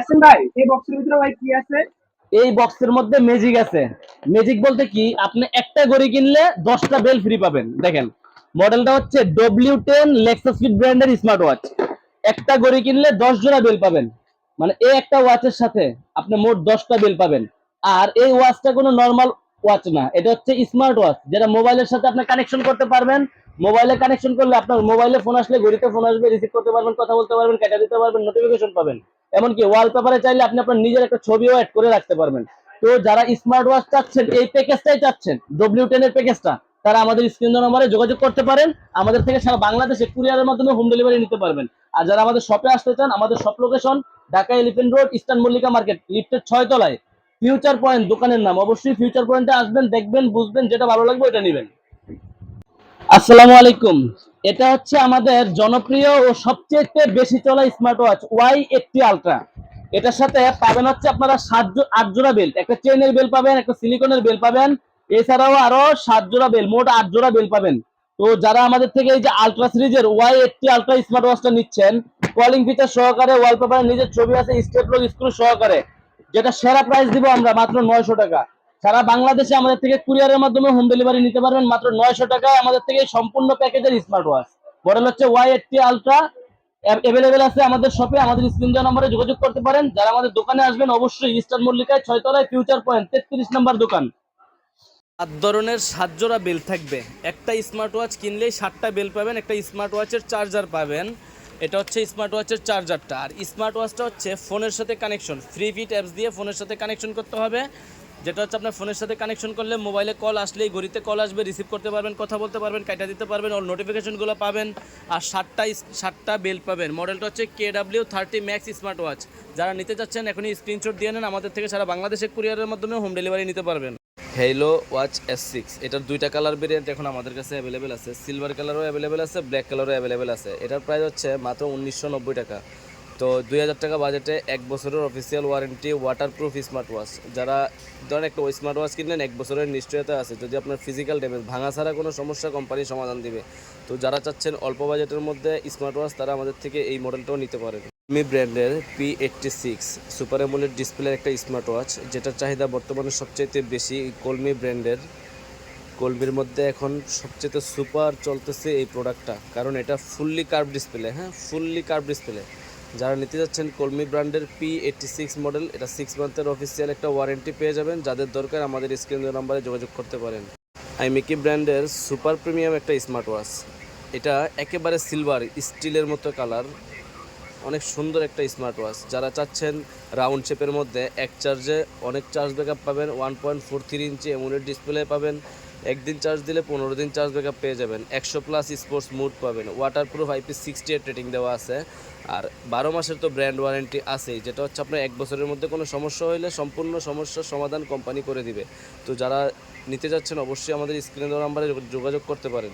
পাচ্ছেন ভাই এই বক্সের ভিতরে ভাই কি আছে? এই বক্সের মধ্যে ম্যাজিক আছে। ম্যাজিক বলতে কি, আপনি একটা ঘড়ি কিনলে 10টা বেল ফ্রি পাবেন। দেখেন, মডেলটা হচ্ছে W10 লেক্সাসফিট ব্র্যান্ডের স্মার্ট ওয়াচ। একটা ঘড়ি কিনলে 10 জোড়া বেল পাবেন। মানে এই একটা ওয়াচের সাথে আপনি মোট 10টা বেল পাবেন। আর এই ওয়াচটা কোনো নর্মাল ওয়াচ না, এটা হচ্ছে স্মার্ট ওয়াচ, যেটা মোবাইলের সাথে আপনি কানেকশন করতে পারবেন। মোবাইলে কানেকশন করলে আপনার মোবাইলে ফোন আসলে ঘড়িতে ফোন আসবে, রিসিভ করতে পারবেন, কথা বলতে পারবেন, কেটে দিতে পারবেন, নোটিফিকেশন পাবেন। এমনকি ওয়ালপেপারে চাইলে আপনি আপনার নিজের একটা ছবিও অ্যাড করে রাখতে পারবেন। তো যারা স্মার্ট ওয়াচ চাচ্ছেন, এই প্যাকেজটাই চাচ্ছেন, W10 এর প্যাকেজটা, তারা আমাদের স্ক্রিন নম্বরে যোগাযোগ করতে পারেন। আমাদের থেকে সারা বাংলাদেশে কুরিয়ারের মাধ্যমে হোম ডেলিভারি নিতে পারবেন। আর যারা আমাদের শপে আসতে চান, আমাদের shop location Dhaka elephant road, eastern Mallika market, লিফটের 6 তলায় ফিউচার পয়েন্ট দোকানের নাম। অবশ্যই ফিউচার পয়েন্টে আসবেন, দেখবেন, বুঝবেন, যেটা ভালো লাগবে ওটা নেবেন। আসসালামু আলাইকুম। এটা হচ্ছে আমাদের জনপ্রিয় ও সবচেয়ে বেশি চলা স্মার্ট ওয়াচ Y80 আলট্রা। এটার সাথে পাবেন হচ্ছে আপনারা 8 জোড়া বেল্ট, একটা চেইনের বেল পাবেন, একটা সিলিকনের বেল পাবেন, এছাড়াও আরো 7 জোড়া বেল, মোট 8 জোড়া বেল পাবেন। তো যারা আমাদের থেকে এই যে আলট্রা সিরিজের Y80 আলট্রা স্মার্ট ওয়াচটা নিচ্ছেন, কলিং ফিচার সহকারে, ওয়ালপেপারে নিজের ছবি আছে, স্টেপ লক স্ক্রু সহকারে, যেটা সেরা প্রাইস দিব আমরা মাত্র 900 টাকা। সারা বাংলাদেশে আমাদের থেকে কুরিয়ারের মাধ্যমে হোম ডেলিভারি নিতে পারবেন মাত্র 900 টাকায়। আমাদের থেকে সম্পূর্ণ প্যাকেজের স্মার্ট ওয়াচ মডেল হচ্ছে Y80 আলট্রা, অ্যাভেলেবেল আছে আমাদের শপে। আমাদের স্ক্রিন দেওয়া নম্বরে যোগাযোগ করতে পারেন। যারা আমাদের দোকানে আসবেন, অবশ্যই ইস্টার্ন মল্লিকায় 6 তলায় ফিউচার পয়েন্ট 33 নম্বর দোকান। 7 ধরনের 7 জোড়া বেল থাকবে। একটা স্মার্ট ওয়াচ কিনলেই 7টা বেল পাবেন, একটা স্মার্ট ওয়াচের চার্জার পাবেন। এটা হচ্ছে স্মার্ট ওয়াচের চার্জারটা। আর স্মার্ট ওয়াচটা হচ্ছে ফোনের সাথে কানেকশন, ফ্রি ফিট অ্যাপস দিয়ে ফোনের সাথে কানেকশন করতে হবে। যেটা হচ্ছে আপনার ফোনের সাথে কানেকশন করলে মোবাইলে কল আসলেই ঘড়িতে কল আসবে, রিসিভ করতে পারবেন, কথা বলতে পারবেন, কাটা দিতে পারবেন, ওর নোটিফিকেশনগুলো পাবেন। আর 7টা বেল পাবেন। মডেলটা হচ্ছে KW30 ম্যাক্স স্মার্ট ওয়াচ। যারা নিতে চাচ্ছেন এখনই স্ক্রিনশট দিয়ে নেন, আমাদের থেকে সারা বাংলাদেশে কুরিয়ারের মাধ্যমে হোম ডেলিভারি নিতে পারবেন। হেলো ওয়াচ S6, এটার দুইটা কালার ভেরিয়েন্ট এখন আমাদের কাছে অ্যাভেলেবেল আছে। সিলভার কালারও অ্যাভেলেবেল আছে, ব্ল্যাক কালারও অ্যাভেলেবেল আছে। এটার প্রাইস হচ্ছে মাত্র 1990 টাকা। তো 2000 টাকা বাজেটে 1 বছরের official warranty, waterproof smart watch. যারা ধরেন একটা স্মার্ট ওয়াচ কিনলেন, 1 বছরের নিশ্চয়তা আছে, যদি আপনার ফিজিক্যাল ড্যামেজ ভাঙা ছাড়া কোনো সমস্যা কোম্পানি সমাধান দিবে। তো যারা চাচ্ছেন অল্প বাজেটের মধ্যে স্মার্ট ওয়াচ, তারা আমাদের থেকে এই মডেলটাও নিতে পারেন। মি ব্র্যান্ডের P86 সুপার অ্যামোলেড ডিসপ্লের একটা স্মার্ট ওয়াচ, যেটার চাহিদা বর্তমানে সবচেয়ে বেশি। কলমি ব্র্যান্ডের, কলমির মধ্যে এখন সবচেয়ে সুপার চলতেছে এই প্রোডাক্টটা, কারণ এটা ফুললি কার্ভ ডিসপ্লে। হ্যাঁ, ফুললি কার্ভ ডিসপ্লে। যারা নিতে যাচ্ছেন কলমি ব্র্যান্ডের P86 মডেল, এটা 6 মান্থের অফিসিয়াল একটা ওয়ারেন্টি পেয়ে যাবেন। যাদের দরকার আমাদের স্ক্রিন নাম্বারে যোগাযোগ করতে পারেন। আইমিকি ব্র্যান্ডের সুপার প্রিমিয়াম একটা স্মার্ট ওয়াচ। এটা একেবারে সিলভার স্টিলের মতো কালার, অনেক সুন্দর একটা স্মার্ট ওয়াচ। যারা চাচ্ছেন রাউন্ড শেপের মধ্যে এক চার্জে অনেক চার্জ ব্যাকআপ পাবেন, 1.43 ইঞ্চি এমোলেড ডিসপ্লে পাবেন, একদিন চার্জ দিলে 15 দিন চার্জ ব্যাকআপ পেয়ে যাবেন, 100+ স্পোর্টস মুড পাবেন, ওয়াটারপ্রুফ IP68 রেটিং দেওয়া আছে। আর 12 মাসের তো ব্র্যান্ড ওয়ারেন্টি আছেই, যেটা হচ্ছে আপনার 1 বছরের মধ্যে কোনো সমস্যা হলে সম্পূর্ণ সমস্যার সমাধান কোম্পানি করে দিবে। তো যারা নিতে যাচ্ছেন অবশ্যই আমাদের স্ক্রিনে দেওয়া নাম্বারে যোগাযোগ করতে পারেন।